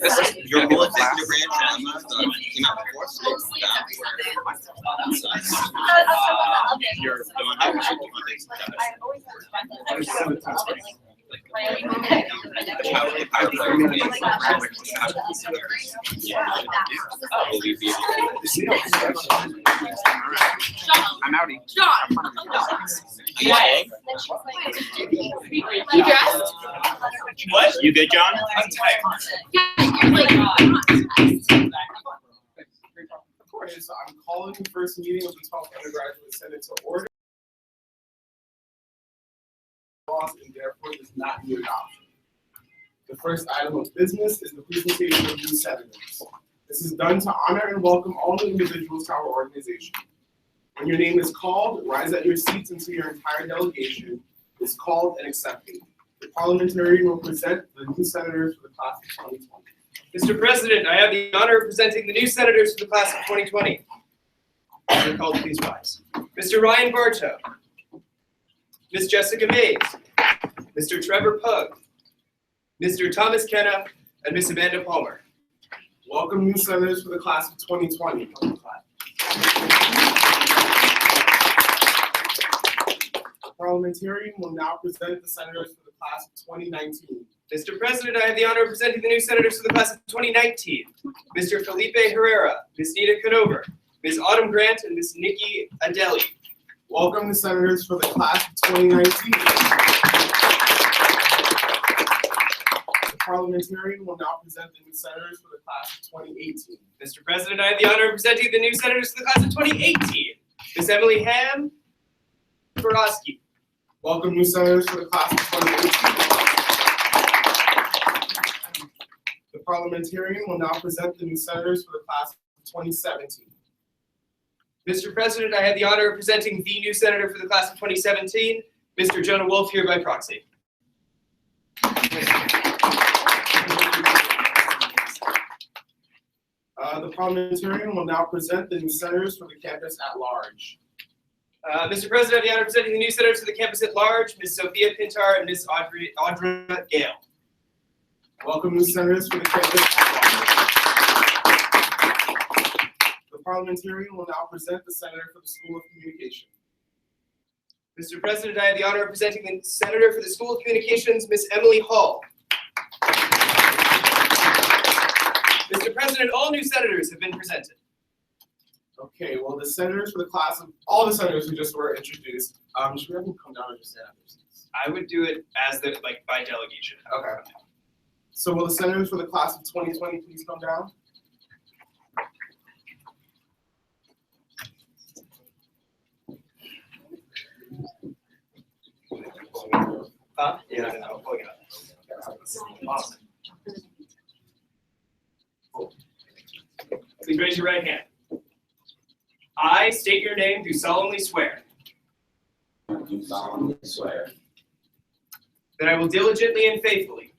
This is your whole executive branch came out before, so you're doing I'm outie. You dressed? What? You good, John? I'm tired. Of course, I'm calling the first meeting of the 12th Undergraduate Senate to order. And therefore does not need adoption. The first item of business is the presentation of new senators. This is done to honor and welcome all the individuals to our organization. When your name is called, rise at your seats until your entire delegation is called and accepted. The parliamentarian will present the new senators for the class of 2020. Mr. President, I have the honor of presenting the new senators for the class of 2020. You're called, please rise. Mr. Ryan Bartow, Ms. Jessica Mays, Mr. Trevor Pugh, Mr. Thomas Kenna, and Ms. Amanda Palmer. Welcome new senators for the class of 2020. The parliamentarian will now present the senators for the class of 2019. Mr. President, I have the honor of presenting the new senators for the class of 2019. Mr. Felipe Herrera, Ms. Nita Conover, Ms. Autumn Grant, and Ms. Nikki Adeli. Welcome the senators for the class of 2019. The parliamentarian will now present the new senators for the class of 2018. Mr. President, I have the honor of presenting the new senators for the class of 2018. Ms. Emily Ham Borowski. Welcome new senators for the class of 2018. The parliamentarian will now present the new senators for the class of 2017. Mr. President, I have the honor of presenting the new senator for the class of 2017, Mr. Jonah Wolf, here by proxy. The parliamentarian will now present the new senators for the campus at large. Mr. President, I have the honor of presenting the new senators for the campus at large, Ms. Sophia Pintar and Ms. Audra Gale. Welcome new senators for the campus at large. The parliamentarian will now present the senator for the School of Communication. Mr. President, I have the honor of presenting the senator for the School of Communications, Ms. Emily Hall. Mr. President, all new senators have been presented. Okay, well, the senators for the class of, all the senators who just were introduced, should we have them come down and just stand up? I would do it as the, by delegation. Okay. So will the senators for the class of 2020 please come down? Yeah, no, oh, yeah. Awesome. Please raise your right hand. I state your name, do solemnly swear. Do solemnly swear that I will diligently and faithfully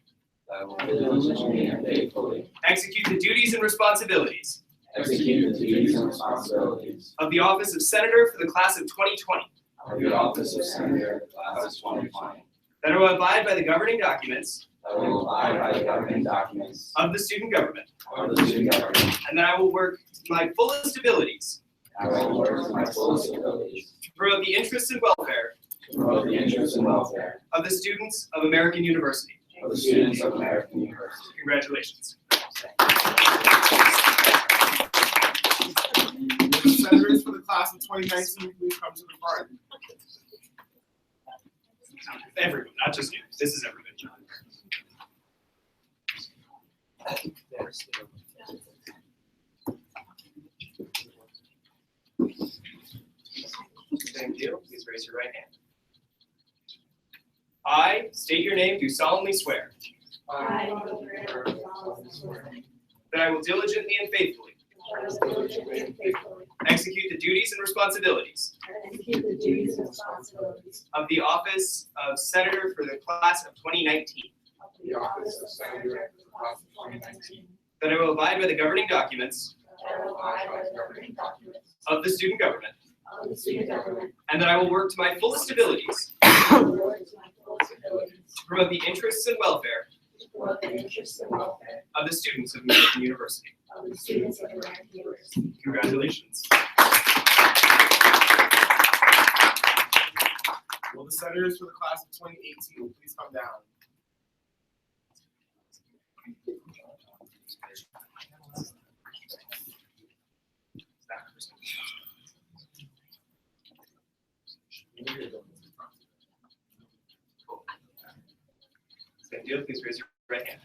that I will diligently and faithfully execute the duties and responsibilities execute the duties and responsibilities of the office of Senator for the class of 2020. of the office of Senator, class of 2020. That I will abide by the governing documents That I will abide by the governing documents of the student government, of the student government. and that I will work to my fullest abilities I will work to my fullest abilities to promote the interests and welfare to promote the interests and welfare of the students of American University. of the students of American University. Congratulations. Will the senators for the class of 2019 please come to the front? Everyone, not just you. This is everyone. Thank you. Please raise your right hand. I state your name, do solemnly swear I do solemnly swear that I will diligently and faithfully that I will diligently and faithfully execute the duties and responsibilities execute the duties and responsibilities of the office of Senator for the class of 2019, of the office of Senator for the class of 2019, that I will abide by the governing documents that I will abide by the governing documents of the student government, of the student government, and that I will work to my fullest abilities and will work to my fullest abilities to promote the interests and welfare to promote the interests and welfare of the students of American University. of the students of American University. Congratulations. Will the senators for the class of 2018 please come down? Same deal, please raise your right hand.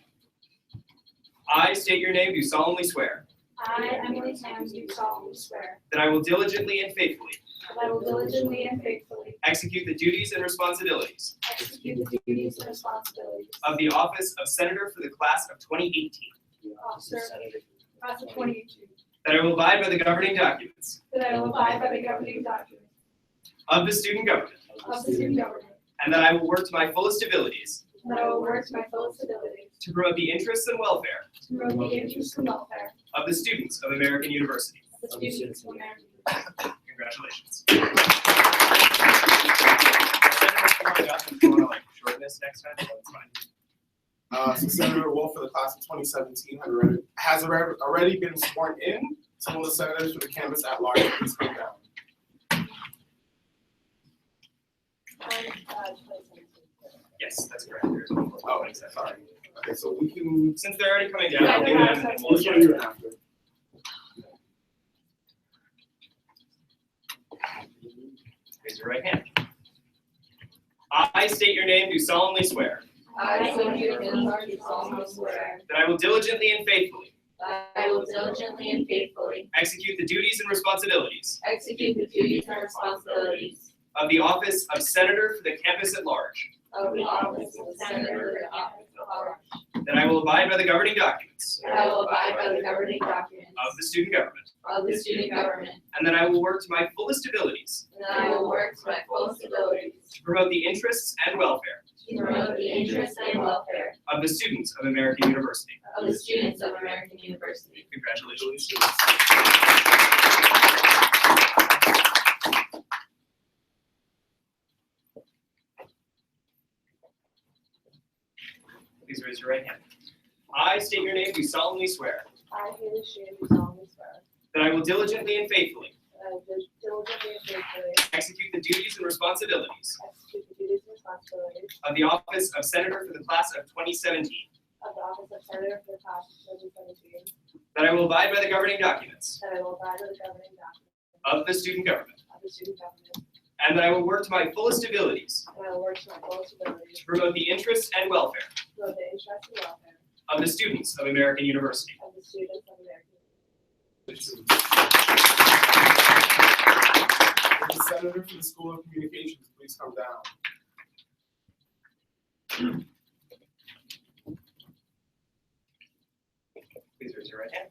I state your name, do solemnly swear I, Emily Thames, do solemnly swear that I will diligently and faithfully that I will diligently and faithfully execute the duties and responsibilities execute the duties and responsibilities of the office of Senator for the class of 2018, of officer class of 2018, that I will abide by the governing documents that I will abide by the governing documents of the student government, of the student government, and that I will work to my fullest abilities and that I will work to my fullest abilities to promote the interests and welfare to promote the interests and welfare of the students of American University. of the students of American University. Congratulations. If you want to like shorten this next time, that's fine. So Senator Wolf for the class of 2017 has already been sworn in. So will the senators for the campus at large please come down? Yes, that's correct. There's one more. Oh, sorry. Okay, so we can. Since they're already coming down, I'll do them and then we'll Which one are you after? raise your right hand. I state your name, do solemnly swear I, Sonia Gilmore, do solemnly swear that I will diligently and faithfully that I will diligently and faithfully execute the duties and responsibilities execute the duties and responsibilities of the office of Senator for the campus at large, of the office of Senator for the office of Large, that I will abide by the governing documents that I will abide by the governing documents of the student government, of the student government, and that I will work to my fullest abilities and that I will work to my fullest abilities to promote the interests and welfare to promote the interests and welfare of the students of American University. of the students of American University. Congratulations. Please raise your right hand. I state your name, do solemnly swear I, Haley Sheehan, do solemnly swear that I will diligently and faithfully that I will diligently and faithfully execute the duties and responsibilities execute the duties and responsibilities of the office of Senator for the class of 2017, of the office of Senator for the class of 2017, that I will abide by the governing documents that I will abide by the governing documents of the student government, of the student government, and that I will work to my fullest abilities and I will work to my fullest abilities to promote the interests and welfare to promote the interests and welfare of the students of American University. of the students of American University. Will the senator for the School of Communications please come down? Please raise your right hand.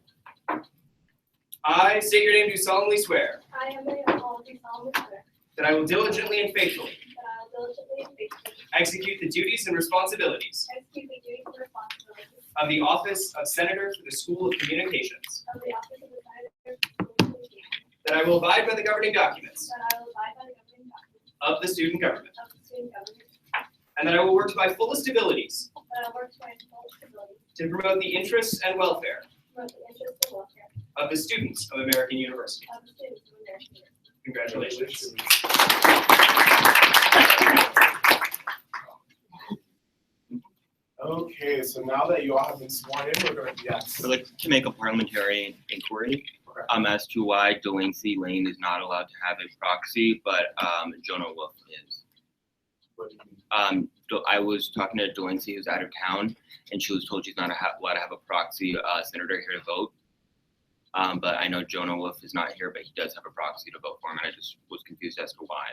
I state your name, do solemnly swear I, Emily Hall, do solemnly swear that I will diligently and faithfully that I will diligently and faithfully execute the duties and responsibilities execute the duties and responsibilities of the office of Senator for the School of Communications, of the office of the Senator for the Communications, that I will abide by the governing documents that I will abide by the governing documents of the student government, of the student government, and that I will work to my fullest abilities that I will work to my fullest ability to promote the interests and welfare to promote the interests and welfare of the students of American University. of the students of American University. Congratulations. Okay, so now that you all have been sworn in, we're going to, yes. I'd like to make a parliamentary inquiry Okay. as to why Delancey Lane is not allowed to have a proxy, but Jonah Wolf is. What do you mean? I was talking to Delancey, who's out of town, and she was told she's not allowed to have a proxy senator here to vote. But I know Jonah Wolf is not here, but he does have a proxy to vote for him, and I just was confused as to why.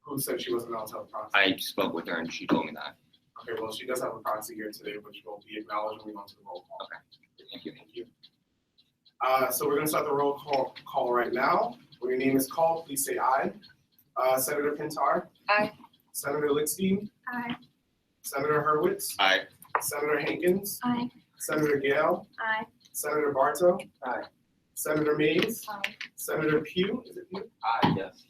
Who said she wasn't allowed to have a proxy? I spoke with her, and she told me that. Okay, well, she does have a proxy here today, which will be acknowledged when we go to the roll call. Thank you. Thank you. So we're gonna start the roll call right now. When your name is called, please say aye. Senator Pintar? Aye. Senator Lickstein? Aye. Senator Hurwitz? Aye. Senator Hankins? Aye. Senator Gale? Aye. Senator Bartow? Aye. Senator Mays? Aye. Senator Pugh? Is it Pugh? Aye, yes.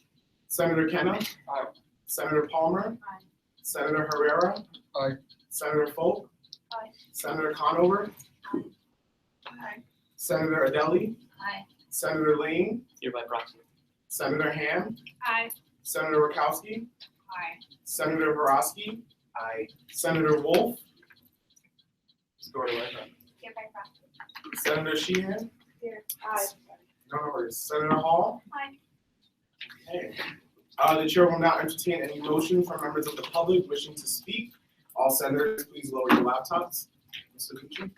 Senator Kenna? Aye. Senator Palmer? Aye. Senator Herrera? Aye. Senator Folk? Aye. Senator Conover? Aye. Senator Adeli? Aye. Senator Lane? Hereby proxy. Senator Ham? Aye. Senator Rakowski? Aye. Senator Verosky? Aye. Senator Wolf? Hereby proxy. Senator Sheehan? Here. Aye. No worries. Senator Hall? Aye. Okay. The chair will now entertain any motion from members of the public wishing to speak. All senators, please lower your laptops. Mr. Gucci?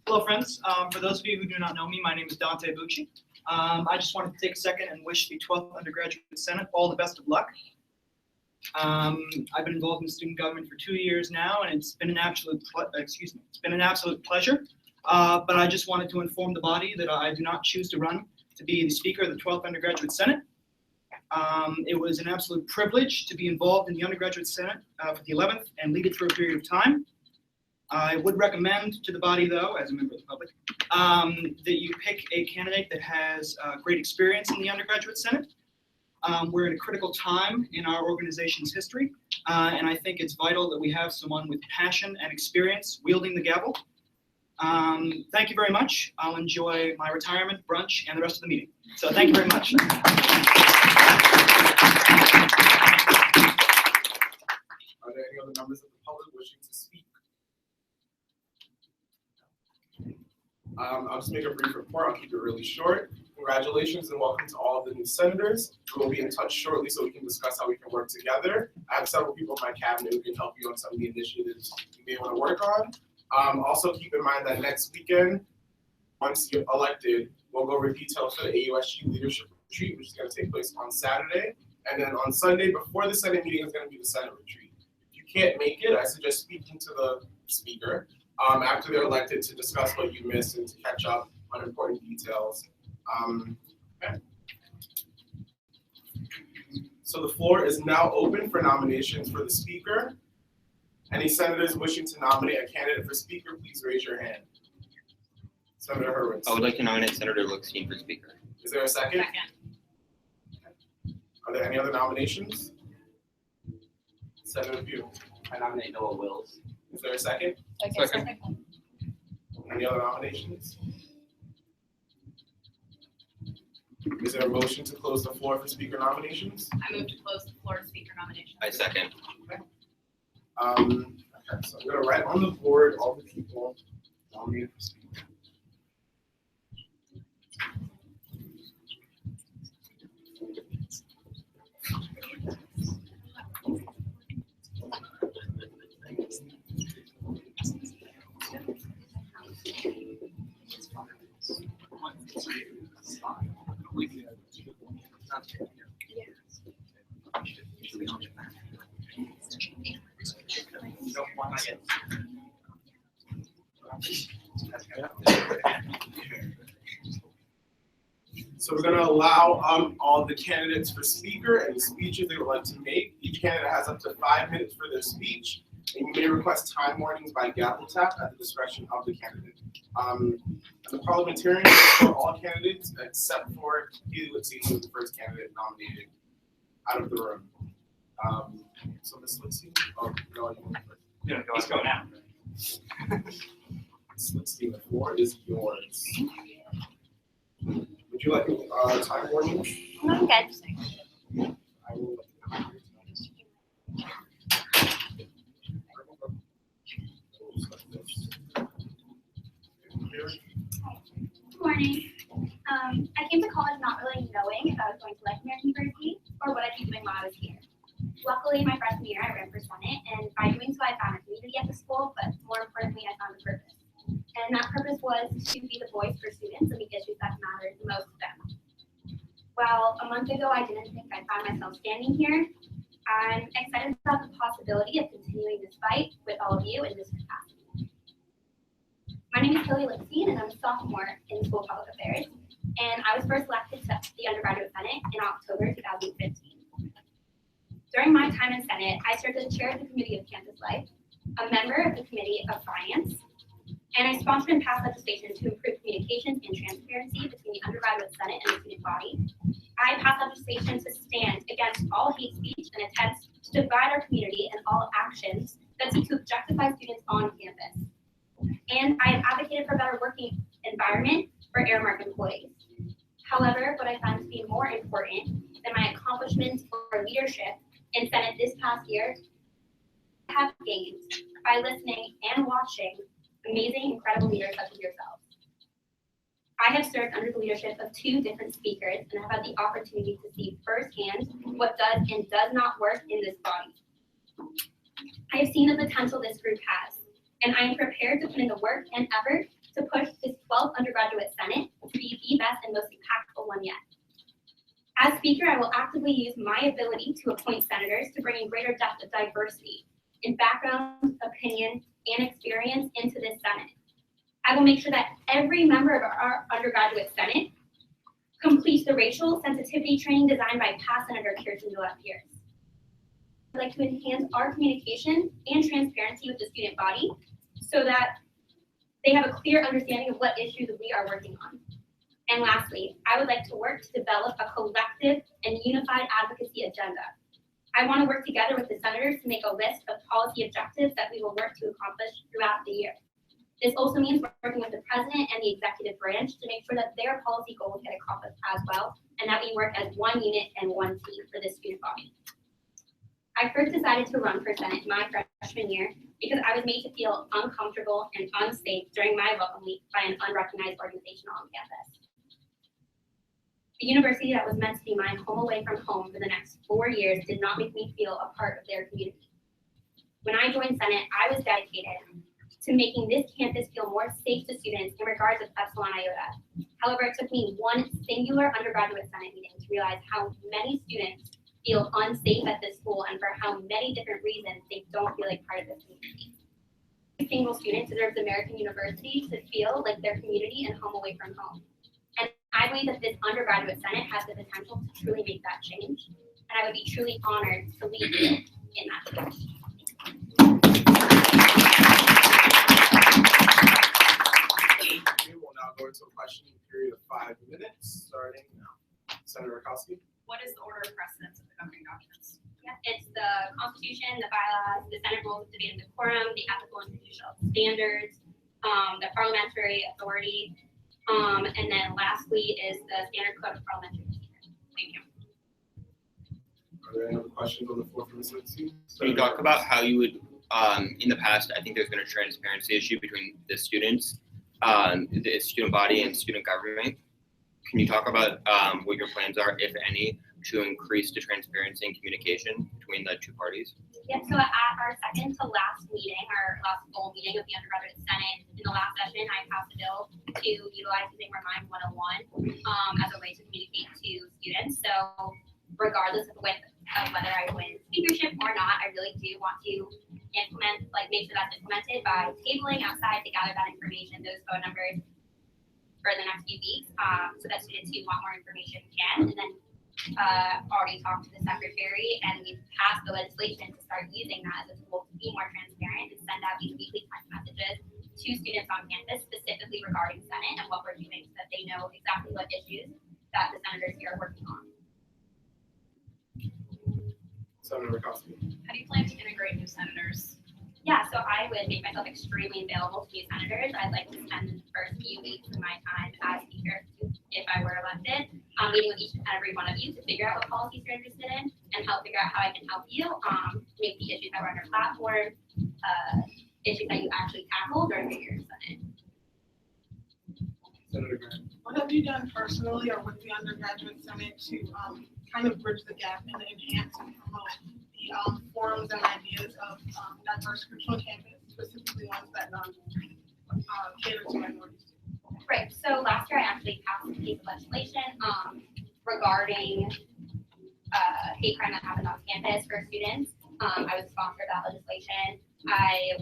Hello, friends. For those of you who do not know me, my name is Dante Bucci. I just wanted to take a second and wish the 12th Undergraduate Senate all the best of luck. I've been involved in student government for 2 years now, and it's been an absolute pleasure. But I just wanted to inform the body that I do not choose to run to be the Speaker of the 12th Undergraduate Senate. It was an absolute privilege to be involved in the Undergraduate Senate for the 11th and lead it for a period of time. I would recommend to the body, though, as a member of the public, that you pick a candidate that has great experience in the Undergraduate Senate. We're in a critical time in our organization's history, and I think it's vital that we have someone with passion and experience wielding the gavel. Thank you very much. I'll enjoy my retirement, brunch, and the rest of the meeting. So thank you very much. Are there any other members of the public wishing to speak? I'll just make a brief report. I'll keep it really short. Congratulations and welcome to all of the new senators. We will be in touch shortly so we can discuss how we can work together. I have several people in my cabinet who can help you on some of the initiatives you may want to work on. Also keep in mind that next weekend, once you're elected, we'll go over details for the AUSG leadership retreat, which is going to take place on Saturday. And then on Sunday, before the Senate meeting, is going to be the Senate retreat. If you can't make it, I suggest speaking to the speaker after they're elected to discuss what you missed and to catch up on important details. Okay. So the floor is now open for nominations for the speaker. Any senators wishing to nominate a candidate for speaker, please raise your hand. Senator Hurwitz. I would like to nominate Senator Lickstein for speaker. Is there a second? Second. Are there any other nominations? Senator Pugh. I nominate Noah Wills. Is there a second? Second. Any other nominations? Is there a motion to close the floor for speaker nominations? I move to close the floor to speaker nominations. I second. Okay, so I'm gonna write on the board all the people nominated for speaker. So we're gonna allow all the candidates for speaker and the speeches they would like to make. Each candidate has up to 5 minutes for their speech, and you may request time warnings by gavel tap at the discretion of the candidate. The parliamentarian is for all candidates except for Haley Litzine, who was the first candidate nominated out of the room. So Ms. Litzine, oh, no, you want first. Yeah, let's go now. Ms. Litzine, the floor is yours. Would you like a time warning? I'm good. I will. Good morning. I came to college not really knowing if I was going to like American University or what I'd be doing while I was here. Luckily, my freshman year, I ran for Senate, and by doing so, I found a community at the school, but more importantly, I found a purpose. And that purpose was to be the voice for students and the issues that matter the most to them. Well, a month ago, I didn't think I found myself standing here. I'm excited about the possibility of continuing this fight with all of you in this capacity. My name is Kelly Lipstein, and I'm a sophomore in School of Public Affairs, and I was first elected to the Undergraduate Senate in October 2015. During my time in Senate, I served as chair of the Committee of Campus Life, a member of the Committee of Finance, and I sponsored and passed legislation to improve communications and transparency between the Undergraduate Senate and the student body. I passed legislation to stand against all hate speech and attempts to divide our community and all actions that seek to objectify students on campus. And I have advocated for a better working environment for Aramark employees. However, what I found to be more important than my accomplishments or leadership in Senate this past year have gained by listening and watching amazing, incredible leaders such as yourselves. I have served under the leadership of 2 different speakers and have had the opportunity to see firsthand what does and does not work in this body. I have seen the potential this group has, and I am prepared to put in the work and effort to push this 12th Undergraduate Senate to be the best and most impactful one yet. As Speaker, I will actively use my ability to appoint senators to bring in greater depth of diversity in background, opinion, and experience into this Senate. I will make sure that every member of our Undergraduate Senate completes the racial sensitivity training designed by past Senator Kirsten Gillette Pierce. I'd like to enhance our communication and transparency with the student body so that they have a clear understanding of what issues we are working on. And lastly, I would like to work to develop a collective and unified advocacy agenda. I want to work together with the senators to make a list of policy objectives that we will work to accomplish throughout the year. This also means working with the president and the executive branch to make sure that their policy goals get accomplished as well, and that we work as one unit and one team for this student body. I first decided to run for Senate my freshman year because I was made to feel uncomfortable and unsafe during my welcome week by an unrecognized organization on campus. The university that was meant to be my home away from home for the next 4 years did not make me feel a part of their community. When I joined Senate, I was dedicated to making this campus feel more safe to students in regards of Epsilon Iota. However, it took me one singular undergraduate Senate meeting to realize how many students feel unsafe at this school and for how many different reasons they don't feel like part of this community. Every single student deserves American University to feel like their community and home away from home. And I believe that this undergraduate Senate has the potential to truly make that change. And I would be truly honored to lead you in that change. We will now go into a questioning period of 5 minutes, starting now. Senator Rakowski. What is the order of precedence of the governing documents? Yeah, it's the Constitution, the bylaws, the Senate rules of debate and decorum, the ethical and judicial standards, the parliamentary authority, and then lastly is the standard code of parliamentary procedure. Thank you. Are there any other questions on the floor from the citizens? Can you talk about how you would, in the past, I think there's been a transparency issue between the students, the student body and student government. Can you talk about what your plans are, if any, to increase the transparency and communication between the 2 parties? Yep, so at our second to last meeting, our last full meeting of the Undergraduate Senate, in the last session, I passed a bill to utilize using Remind 101 as a way to communicate to students. So regardless of whether I win speakership or not, I really do want to implement, make sure that's implemented by tabling outside to gather that information, those phone numbers for the next few weeks, so that students who want more information can. And then already talked to the secretary, and we've passed the legislation to start using that as a tool to be more transparent and send out these weekly text messages to students on campus specifically regarding Senate and what we're doing so that they know exactly what issues that the senators here are working on. Senator Rakowski. How do you plan to integrate new senators? Yeah, so I would make myself extremely available to new senators. I'd like to spend the first few weeks of my time as speaker, if I were elected, meeting with each and every one of you to figure out what policies you're interested in and help figure out how I can help you make the issues that were on your platform, issues that you actually tackle during your year in Senate. Senator Grant. What have you done personally or with the Undergraduate Senate to kind of bridge the gap and enhance and promote the forums and ideas of diverse groups on campus, specifically ones that cater to minorities? Right, so last year I actually passed a piece of legislation regarding hate crime that happened on campus for students. I was a sponsor of that legislation. I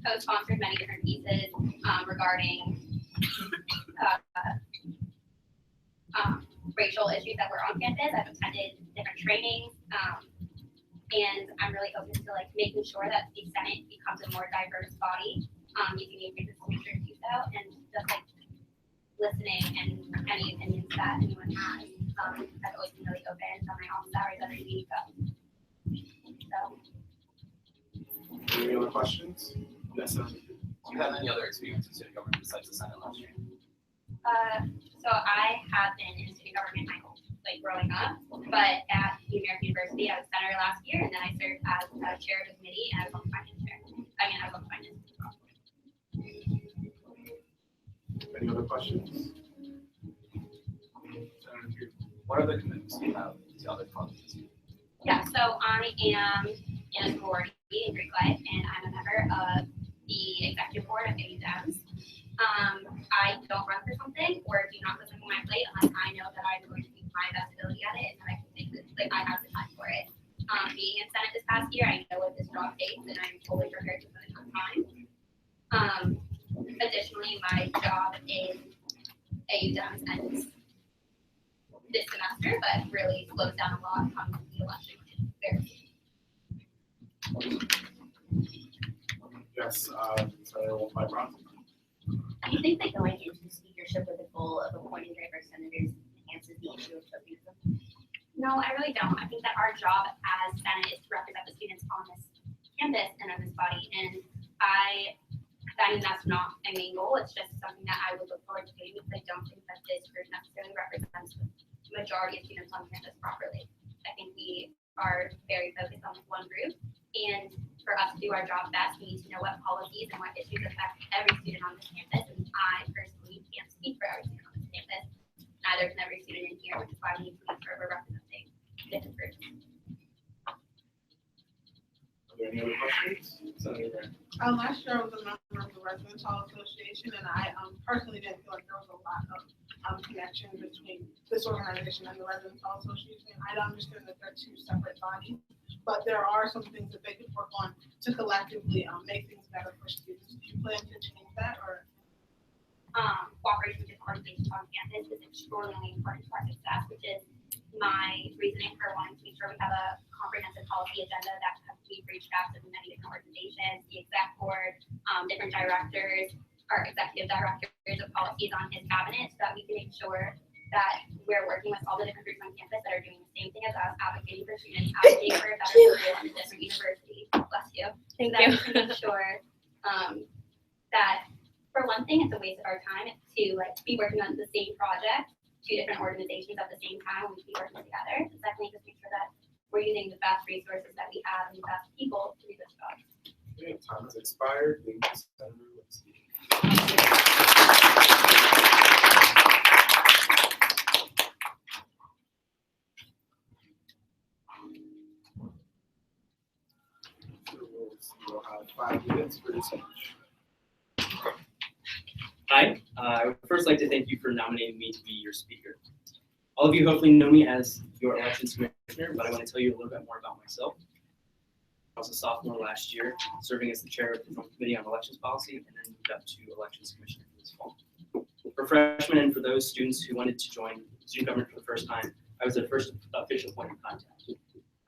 co-sponsored many different pieces regarding racial issues that were on campus. I've attended different trainings, and I'm really open to like making sure that the Senate becomes a more diverse body. Using the agreements to make sure to do so, and just like listening and any opinions that anyone has. I've always been really open on my office hours every week. So. Any other questions? Yes, sir. Do you have any other experience in city government besides the Senate last year? So I have been in student government my whole like growing up, but at the American University I was senator last year, and then I served as chair of the committee and I was on the finance chair. I was on the finance. Any other questions? What other commitments do you have to other projects? Yeah, so I am in a sorority in Greek life, and I'm a member of the executive board of AUDEMS. I don't run for something or do not put something on my plate unless I know that I'm going to use my best ability at it and that I can think that like I have the time for it. Being in Senate this past year, I know what this job takes, and I'm fully prepared to put in time. Additionally, my job in AUDEMS ends this semester, but really slows down a lot come the election, which is very soon. Yes, Senator Wolf-Brown. Do you think that going into speakership with the goal of appointing diverse senators enhances the issue of chauvinism? No, I really don't. I think that our job as Senate is to represent the students on this campus and on this body, and that's not my main goal. It's just something that I would look forward to doing because I don't think that this group necessarily represents the majority of students on campus properly. I think we are very focused on one group, and for us to do our job best, we need to know what policies and what issues affect every student on this campus. And I personally can't speak for every student on this campus. Neither can every student in here, which is why we need to make sure we're representing different groups. Are there any other questions? Senator. Last year I was a member of the Residence Hall Association, and I personally didn't feel like there was a lot of connection between this organization and the Residence Hall Association. I understand that they're two separate bodies, but there are some things that they could work on to collectively make things better for students. Do you plan to change that, or? Cooperation with different organizations on campus is extraordinarily important to our success, which is my reasoning for wanting to make sure we have a comprehensive policy agenda that we've reached out to many different organizations, the exec board, different directors, or executive directors of policies on his cabinet, so that we can make sure that we're working with all the different groups on campus that are doing the same thing as us, advocating for students, advocating for a better career in a different university. Bless you. Thank so that we can make sure that for one thing, it's a waste of our time to like be working on the same project, two different organizations at the same time when we be working together. So secondly, just make sure that we're using the best resources that we have and the best people to do this job. Okay, time has expired. Thank you, Senator Lipsky. We'll have 5 minutes for your speech. Hi, I would first like to thank you for nominating me to be your speaker. All of you hopefully know me as your elections commissioner, but I want to tell you a little bit more about myself. I was a sophomore last year, serving as the chair of the Joint Committee on Elections Policy, and then moved up to elections commissioner this fall. For freshmen and for those students who wanted to join student government for the first time, I was their first official point of contact.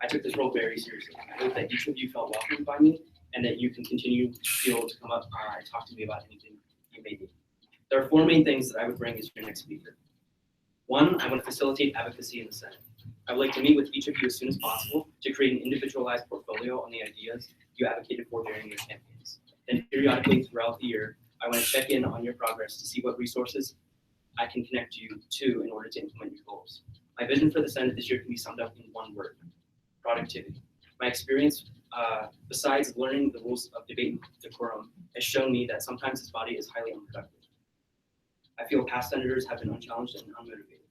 I took this role very seriously. I hope that each of you felt welcomed by me and that you can continue to be able to come up and talk to me about anything you may need. There are 4 main things that I would bring as your next speaker. 1, I want to facilitate advocacy in the Senate. I would like to meet with each of you as soon as possible to create an individualized portfolio on the ideas you advocated for during your campaigns. Then periodically throughout the year, I want to check in on your progress to see what resources I can connect you to in order to implement your goals. My vision for the Senate this year can be summed up in one word: productivity. My experience, besides learning the rules of debate and decorum, has shown me that sometimes this body is highly unproductive. I feel past senators have been unchallenged and unmotivated.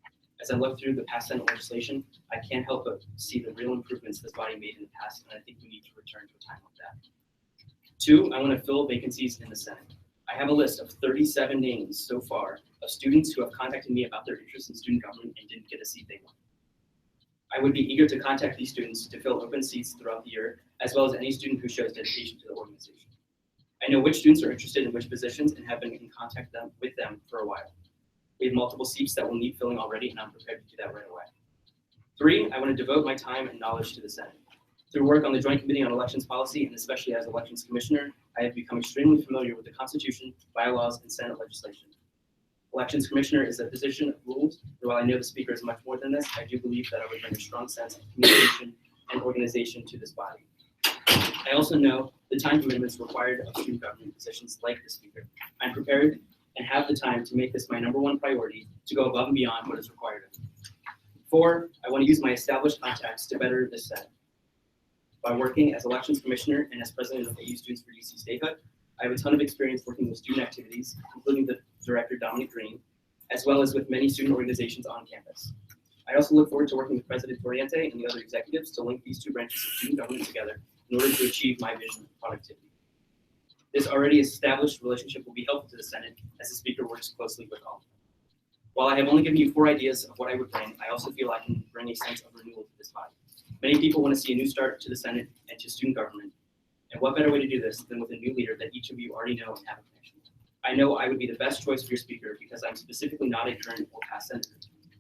As I look through the past Senate legislation, I can't help but see the real improvements this body made in the past, and I think we need to return to a time like that. 2, I want to fill vacancies in the Senate. I have a list of 37 names so far of students who have contacted me about their interest in student government and didn't get a seat they wanted. I would be eager to contact these students to fill open seats throughout the year, as well as any student who shows dedication to the organization. I know which students are interested in which positions and have been in contact with them for a while. We have multiple seats that will need filling already, and I'm prepared to do that right away. 3, I want to devote my time and knowledge to the Senate. Through work on the Joint Committee on Elections Policy, and especially as Elections Commissioner, I have become extremely familiar with the Constitution, bylaws, and Senate legislation. Elections Commissioner is a position of rules, and while I know the Speaker is much more than this, I do believe that I would bring a strong sense of communication and organization to this body. I also know the time commitments required of student government positions like the Speaker. I'm prepared and have the time to make this my #1 priority to go above and beyond what is required of me. 4, I want to use my established contacts to better this Senate. By working as Elections Commissioner and as President of AU Students for DC Statehood, I have a ton of experience working with student activities, including the Director Dominic Green, as well as with many student organizations on campus. I also look forward to working with President Toriente and the other executives to link these 2 branches of student government together in order to achieve my vision of productivity. This already established relationship will be helpful to the Senate as the Speaker works closely with all of them. While I have only given you 4 ideas of what I would bring, I also feel I can bring a sense of renewal to this body. Many people want to see a new start to the Senate and to student government, and what better way to do this than with a new leader that each of you already know and have a connection with. I know I would be the best choice for your Speaker because I'm specifically not a current or past senator.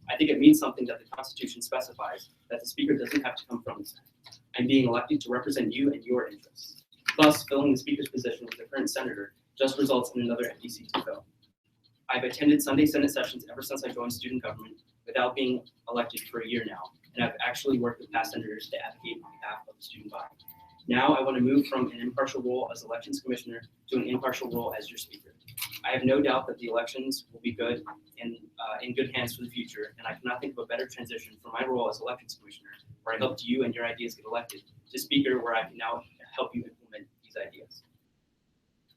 I think it means something that the Constitution specifies that the Speaker doesn't have to come from the Senate. I'm being elected to represent you and your interests. Thus, filling the Speaker's position with the current senator just results in another empty seat to fill. I've attended Sunday Senate sessions ever since I joined student government without being elected for a year now, and I've actually worked with past senators to advocate on behalf of the student body. Now I want to move from an impartial role as Elections Commissioner to an impartial role as your Speaker. I have no doubt that the elections will be good and in good hands for the future, and I cannot think of a better transition from my role as Elections Commissioner, where I helped you and your ideas get elected, to Speaker, where I can now help you implement these ideas.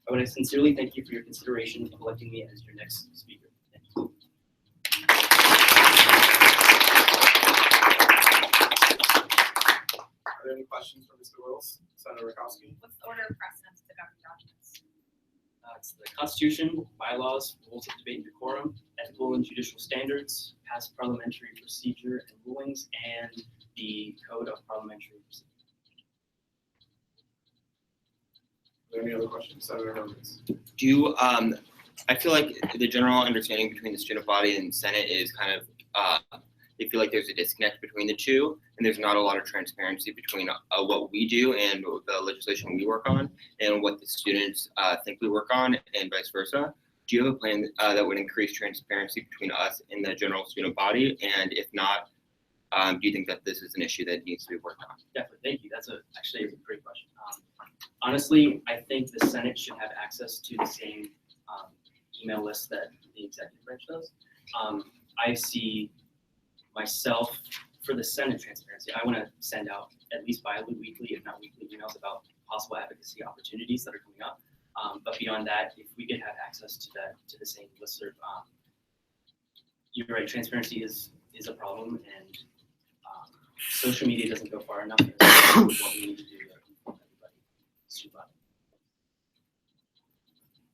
I want to sincerely thank you for your consideration of electing me as your next Speaker. Thank you. Are there any questions for Mr. Wills? Senator Rakowski? What's the order of precedence to government documents? It's the Constitution, bylaws, rules of debate and decorum, ethical and judicial standards, past parliamentary procedure and rulings, and the Code of Parliamentary Procedure. Are there any other questions? Senator Hermans? Do you, I feel like the general understanding between the student body and Senate is kind of, they feel like there's a disconnect between the two, and there's not a lot of transparency between what we do and the legislation we work on and what the students think we work on, and vice versa. Do you have a plan that would increase transparency between us and the general student body? And if not, do you think that this is an issue that needs to be worked on? Definitely, thank you. That's actually a great question. Honestly, I think the Senate should have access to the same email list that the executive branch does. I see myself, for the Senate transparency, I want to send out at least bi-weekly, if not weekly, emails about possible advocacy opportunities that are coming up. But beyond that, if we could have access to the same listserv, you're right, transparency is a problem, and social media doesn't go far enough. What we need to do to inform everybody. Super.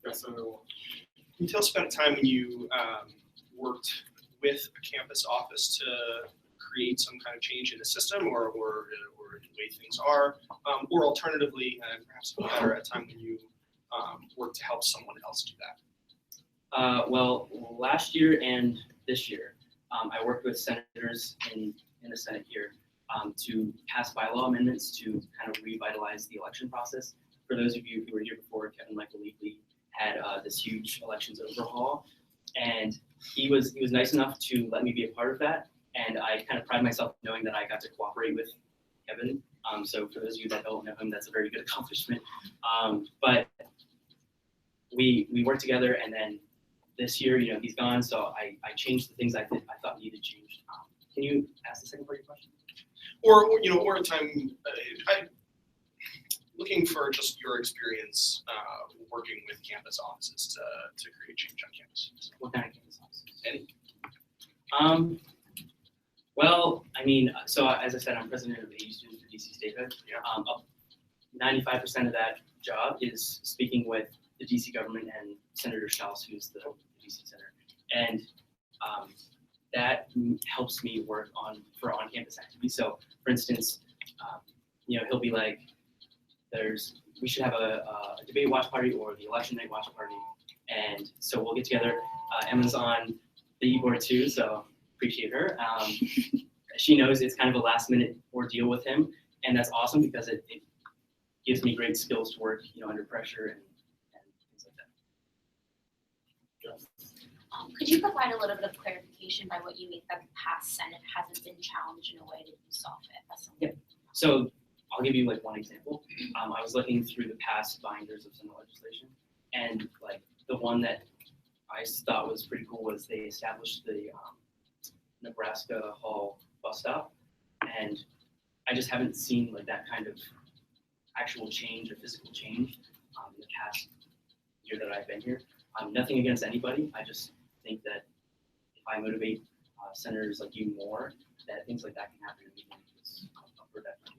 Yes, Senator Wall. Can you tell us about a time when you worked with a campus office to create some kind of change in the system or the way things are, or alternatively, and perhaps better, a time when you worked to help someone else do that? Well, last year and this year, I worked with senators in the Senate here to pass bylaw amendments to kind of revitalize the election process. For those of you who were here before, Kevin Michael Leakley had this huge elections overhaul, and he was nice enough to let me be a part of that, and I kind of pride myself knowing that I got to cooperate with Kevin. So for those of you that don't know him, that's a very good accomplishment. But we worked together, and then this year, he's gone, so I changed the things I thought needed changed. Can you ask the second part of your question? Or a time, looking for just your experience working with campus offices to create change on campus. What kind of campus offices? Any. Well, I mean, so as I said, I'm president of AU Students for DC Statehood. 95% of that job is speaking with the DC government and Senator Strauss, who's the DC senator, and that helps me work for on-campus activities. So, for instance, he'll be like, we should have a debate watch party or the election night watch party. And so we'll get together. Emma's on the e-board too, so appreciate her. She knows it's kind of a last minute ordeal with him, and that's awesome because it gives me great skills to work, under pressure and things like that. Could you provide a little bit of clarification by what you mean that the past Senate hasn't been challenged in a way that you saw fit? Yeah. So I'll give you like one example. I was looking through the past binders of Senate legislation, and like the one that I thought was pretty cool was they established the Nebraska Hall bus stop, and I just haven't seen like that kind of actual change or physical change in the past year that I've been here. Nothing against anybody. I just think that if I motivate senators like you more, that things like that can happen in the meeting. I've heard that from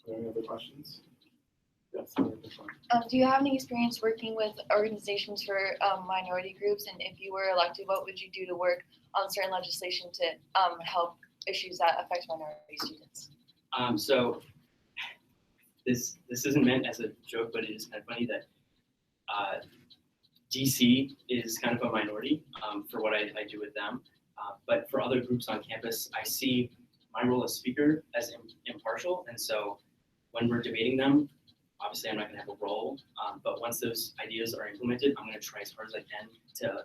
you. Any other questions? Yes. Do you have any experience working with organizations for minority groups? And if you were elected, what would you do to work on certain legislation to help issues that affect minority students? So this isn't meant as a joke, but it is kind of funny that DC is kind of a minority for what I do with them. But for other groups on campus, I see my role as speaker as impartial. And so when we're debating them, obviously I'm not going to have a role, but once those ideas are implemented, I'm going to try as hard as I can to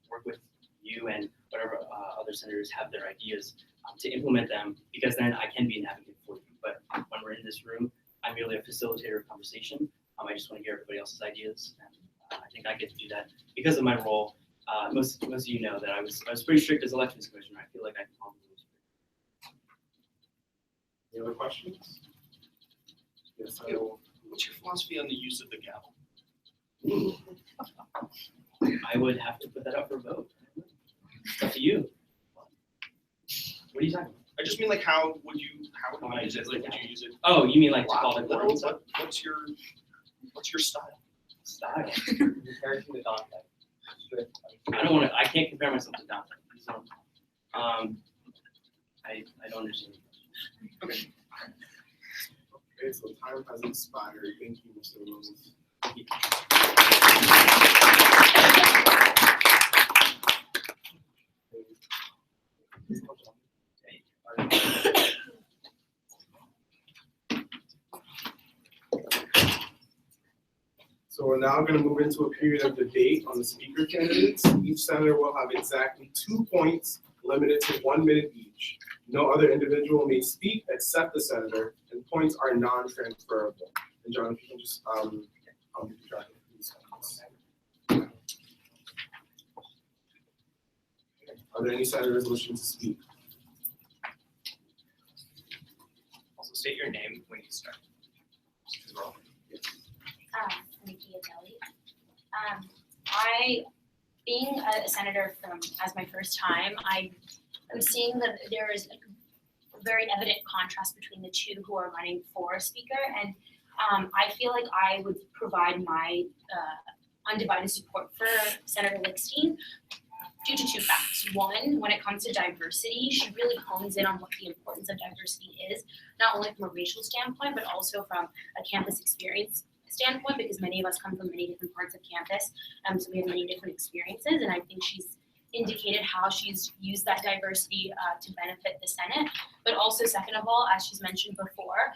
work with you and whatever other senators have their ideas to implement them, because then I can be an advocate for you. But when we're in this room, I'm merely a facilitator of conversation. I just want to hear everybody else's ideas, and I think I get to do that because of my role. Most of you know that I was pretty strict as elections commissioner. I feel like I can follow the rules. Any other questions? Yes, I Yeah. will. What's your philosophy on the use of the gavel? I would have to put that up for a vote. It's up to you. What are you talking about? I just mean like how would you use it? Like would you use it? Oh, you mean like to Wow, call the court and stuff? what's your style? Style. Compared to the Dante. I don't want to. I can't compare myself to Dante. So, I don't understand. Okay. Okay, so time has expired. Thank you, Mr. Rose. So we're now going to move into a period of debate on the speaker candidates. Each senator will have exactly 2 points, limited to 1 minute each. No other individual may speak except the senator, and points are non-transferable. And John, if you can just I'll keep track of these points. Are there any senators wishing to speak? Also state your name when you start. Nikki Adeli. Being a senator as my first time, I'm seeing that there is a very evident contrast between the two who are running for speaker, and I feel like I would provide my undivided support for Senator Lickstein due to 2 facts. One, when it comes to diversity, she really hones in on what the importance of diversity is, not only from a racial standpoint, but also from a campus experience standpoint, because many of us come from many different parts of campus, so we have many different experiences, and I think she's indicated how she's used that diversity to benefit the Senate. But also, second of all, as she's mentioned before,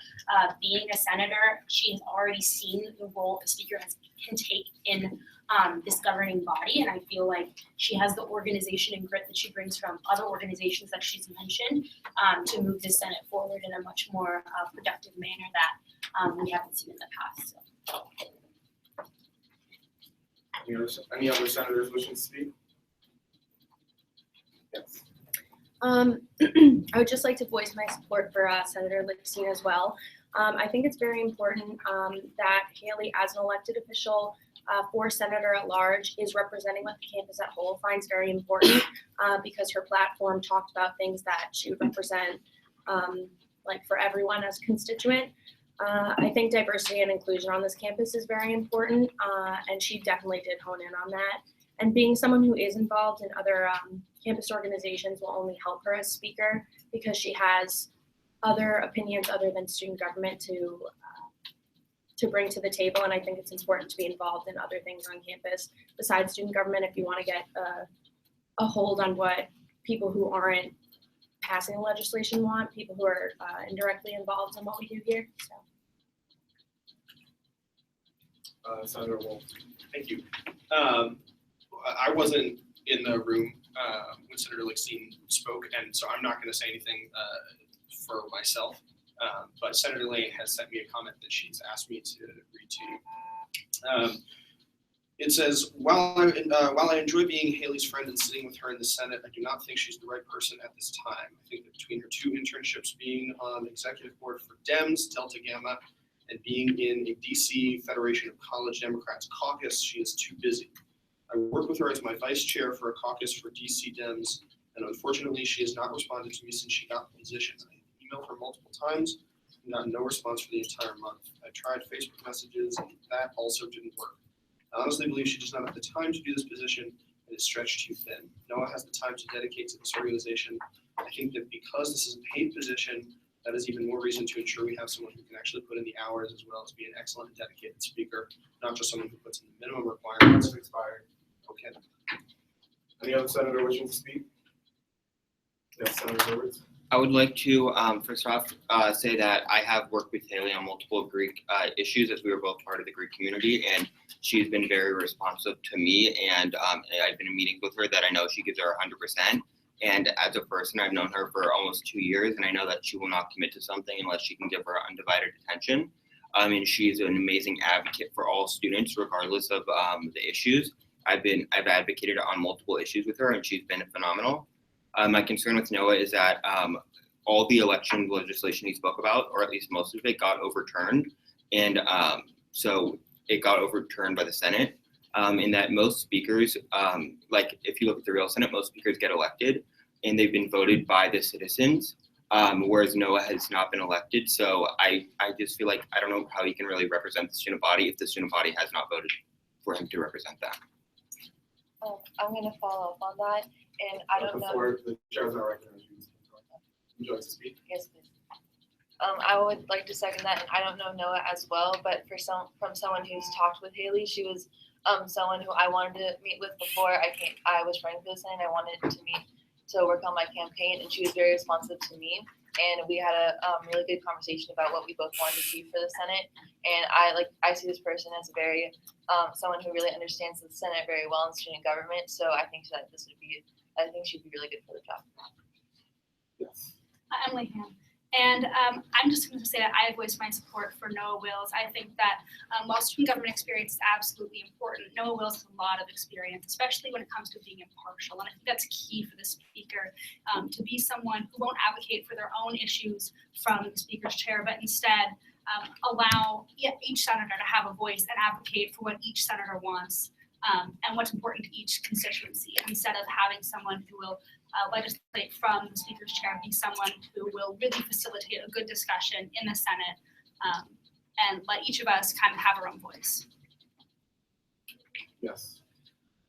being a senator, she has already seen the role a speaker can take in this governing body, and I feel like she has the organization and grit that she brings from other organizations that she's mentioned to move the Senate forward in a much more productive manner that we haven't seen in the past. So. Any other senators wishing to speak? Yes. I would just like to voice my support for Senator Lickstein as well. I think it's very important that Haley, as an elected official for Senator at Large, is representing what the campus at whole finds very important because her platform talked about things that she would represent like for everyone as a constituent. I think diversity and inclusion on this campus is very important, and she definitely did hone in on that. And being someone who is involved in other campus organizations will only help her as speaker, because she has other opinions other than student government to bring to the table, and I think it's important to be involved in other things on campus besides student government if you want to get a hold on what people who aren't passing the legislation want, people who are indirectly involved in what we do here. So. Senator Wolf. Thank you. I wasn't in the room when Senator Lixine spoke, and so I'm not going to say anything for myself. But Senator Lane has sent me a comment that she's asked me to read to you. It says, while I enjoy being Haley's friend and sitting with her in the Senate, I do not think she's the right person at this time. I think that between her 2 internships, being on the executive board for Dems, Delta Gamma, and being in a DC Federation of College Democrats caucus, she is too busy. I work with her as my vice chair for a caucus for DC Dems, and unfortunately, she has not responded to me since she got the position. I emailed her multiple times and got no response for the entire month. I tried Facebook messages, and that also didn't work. I honestly believe she does not have the time to do this position and is stretched too thin. Noah has the time to dedicate to this organization. I think that because this is a paid position, that is even more reason to ensure we have someone who can actually put in the hours as well as be an excellent and dedicated speaker, not just someone who puts in the minimum requirements. Expired. Okay. Any other senator wishing to speak? Yes, Senator Edwards. I would like to first off say that I have worked with Haley on multiple Greek issues as we were both part of the Greek community, and she's been very responsive to me, and I've been in meetings with her that I know she gives her 100%. And as a person, I've known her for almost 2 years, and I know that she will not commit to something unless she can give her undivided attention. And she's an amazing advocate for all students, regardless of the issues. I've advocated on multiple issues with her, and she's been phenomenal. My concern with Noah is that all the election legislation he spoke about, or at least most of it, got overturned. And so it got overturned by the Senate. In that most speakers, like if you look at the real Senate, most speakers get elected and they've been voted by the citizens, whereas Noah has not been elected. So I just feel like I don't know how he can really represent the student body if the student body has not voted for him to represent them. I'm going to follow up on that, and I don't know. Before the chair's not recognized, would you like to speak? Yes, please. I would like to second that, and I don't know Noah as well, but from someone who's talked with Haley, she was someone who I wanted to meet with before I was running for the Senate. I wanted to meet to work on my campaign, and she was very responsive to me. And we had a really good conversation about what we both wanted to see for the Senate. And I see this person as very someone who really understands the Senate very well in student government. So I think that I think she'd be really good for the job. Yes. I'm Leanne. And I'm just going to say that I voiced my support for Noah Wills. I think that while student government experience is absolutely important, Noah Wills has a lot of experience, especially when it comes to being impartial. And I think that's key for the speaker, to be someone who won't advocate for their own issues from the speaker's chair, but instead allow each senator to have a voice and advocate for what each senator wants and what's important to each constituency, instead of having someone who will legislate from the speaker's chair, be someone who will really facilitate a good discussion in the Senate and let each of us kind of have our own voice. Yes.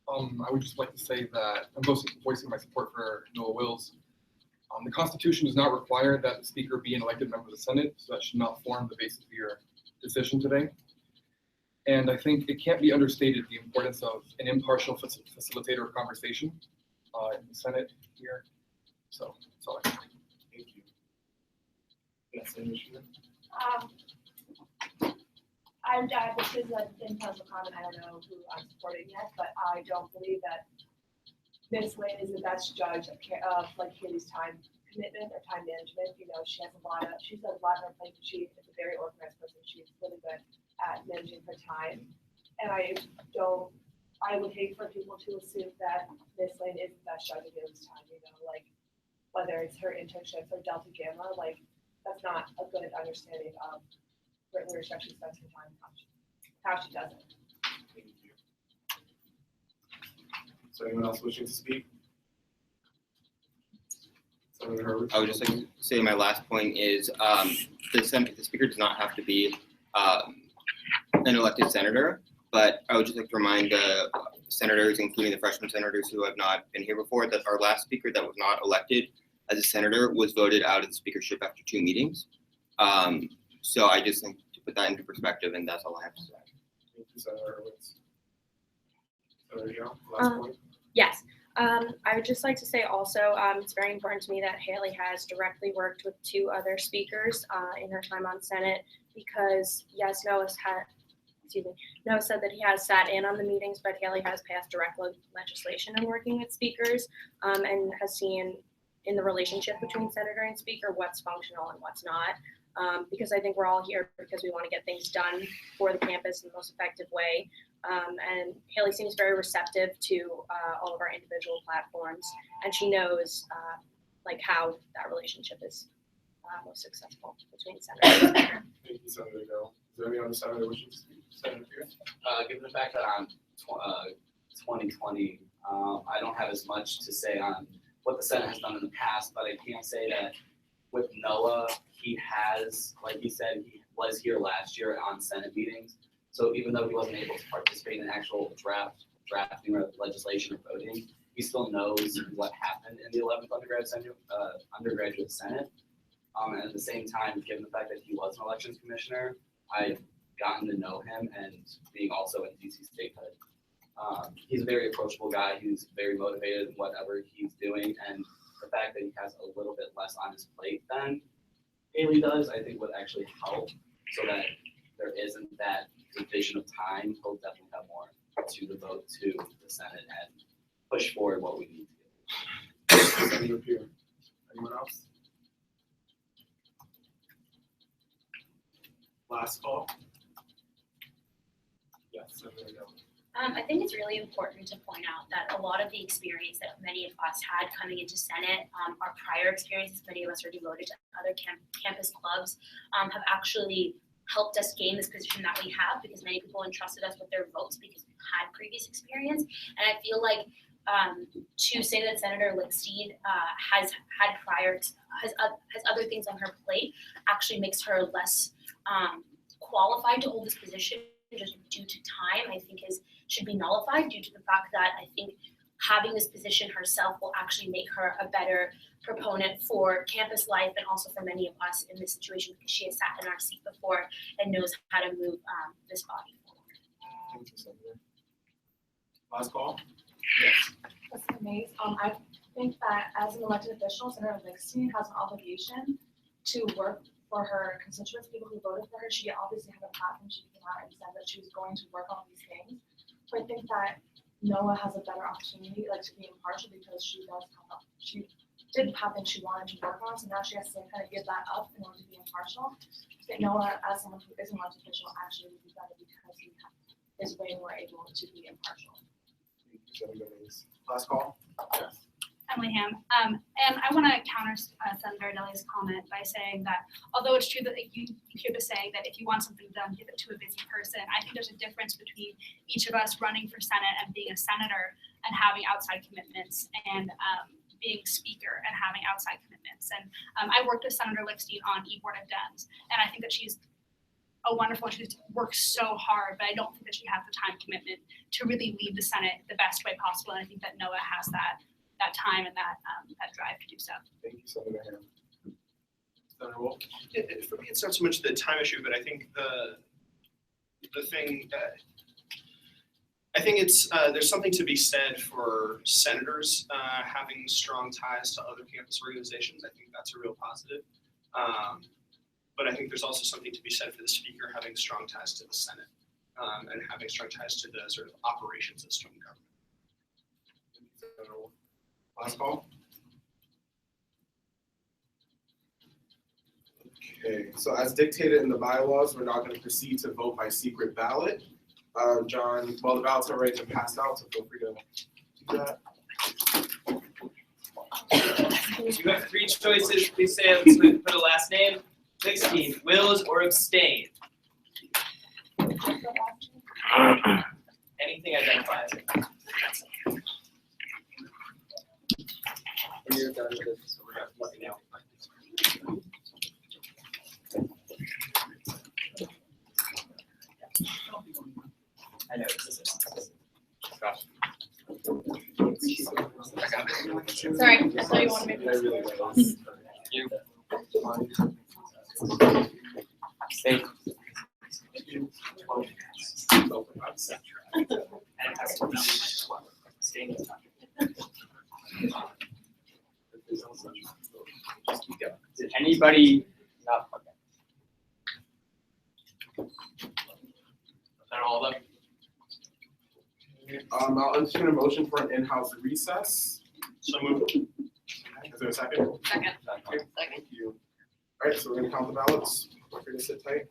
I would just like to say that I'm voicing my support for Noah Wills. The Constitution does not require that the speaker be an elected member of the Senate, so that should not form the basis of your decision today. And I think it can't be understated the importance of an impartial facilitator of conversation in the Senate here. So that's all I have. Thank you. Yes, Senator Schmidt. This is an intentional comment. I don't know who I'm supporting yet, but I don't believe that Ms. Lane is the best judge of like Haley's time commitment or time management. You know, she's done a lot on her plate. She is a very organized person. She's really good at managing her time. And I would hate for people to assume that Ms. Lane is the best judge of Haley's time, you know, like whether it's her internships or Delta Gamma, like that's not a good understanding of where she actually spends her time, how she does it. Thank you. So anyone else wishing to speak? Senator Herbert. I would just like to say my last point is the speaker does not have to be an elected senator, but I would just like to remind the senators, including the freshman senators who have not been here before, that our last speaker that was not elected as a senator was voted out of the speakership after 2 meetings. So I just think to put that into perspective, and that's all I have to say. Thank you, Senator Hurwitz. Senator Young, last point. Yes. I would just like to say also, it's very important to me that Haley has directly worked with 2 other speakers in her time on Senate, because yes, Noah said that he has sat in on the meetings, but Haley has passed direct legislation in working with speakers, and has seen in the relationship between senator and speaker what's functional and what's not. Because I think we're all here because we want to get things done for the campus in the most effective way. And Haley seems very receptive to all of our individual platforms, and she knows like how that relationship is most successful between senators. Thank you, Senator Gill. Is there any other senator wishing to speak? Senator Pierce? Given the fact that I'm 2020, I don't have as much to say on what the Senate has done in the past, but I can say that with Noah, he has, like he said, he was here last year on Senate meetings. So even though he wasn't able to participate in actual drafting or legislation or voting, he still knows what happened in the 11th undergraduate Senate. And at the same time, given the fact that he was an elections commissioner, I've gotten to know him, and being also in DC statehood. He's a very approachable guy who's very motivated in whatever he's doing, and the fact that he has a little bit less on his plate than Haley does, I think would actually help, so that there isn't that division of time. He'll definitely have more to devote to the Senate and push forward what we need to do. Senator Pierce. Anyone else? Last call. Yes, Senator Gill. I think it's really important to point out that a lot of the experience that many of us had coming into Senate, our prior experiences, many of us are devoted to other campus clubs, have actually helped us gain this position that we have, because many people entrusted us with their votes because we've had previous experience. And I feel like to say that Senator Lickstein has other things on her plate actually makes her less qualified to hold this position just due to time, I think should be nullified, due to the fact that I think having this position herself will actually make her a better proponent for campus life, and also for many of us in this situation, because she has sat in our seat before and knows how to move this body forward. Thank you, Senator. Last call. President Mays, I think that as an elected official, Senator Lickstein has an obligation to work for her constituents, people who voted for her. She obviously had a platform. She came out and said that she was going to work on these things. So I think that Noah has a better opportunity, to be impartial, because she does come up. She didn't have things she wanted to work on, so now she has to kind of give that up in order to be impartial. But Noah, as someone who is an elected official, actually would be better because he is way more able to be impartial. Thank you, Senator Mays. Last call. Yes. Emily Ham. And I want to counter Senator Delia's comment by saying that although it's true that you hear the saying that if you want something done, give it to a busy person, I think there's a difference between each of us running for Senate and being a senator and having outside commitments, and being speaker and having outside commitments. And I worked with Senator Lickstein on e-board of Dems, and I think that she's a wonderful, she's worked so hard, but I don't think that she has the time commitment to really lead the Senate the best way possible. And I think that Noah has that time and that drive to do so. Thank you, Senator Ham. Senator Wolf. For me, it's not so much the time issue, but I think the thing that I think it's there's something to be said for senators having strong ties to other campus organizations. I think that's a real positive. But I think there's also something to be said for the speaker having strong ties to the Senate and having strong ties to the sort of operations of student government. Thank you, Senator Wolf. Last call. Okay, so as dictated in the bylaws, we're now going to proceed to vote by secret ballot. John, well, the ballots are already been passed out, so feel free to do that. You have 3 choices. Please say it with a last name. Lickstein, wills or abstain. Anything identifies. You're done with this, so we're not looking out. I know this is Gosh. Sorry, I thought you wanted me to. Thank Did anybody not? That all of them? I'll entertain a motion for an in-house recess. So moved. Is there a second? Second. Thank you. All right, so we're gonna count the ballots. We're gonna sit tight.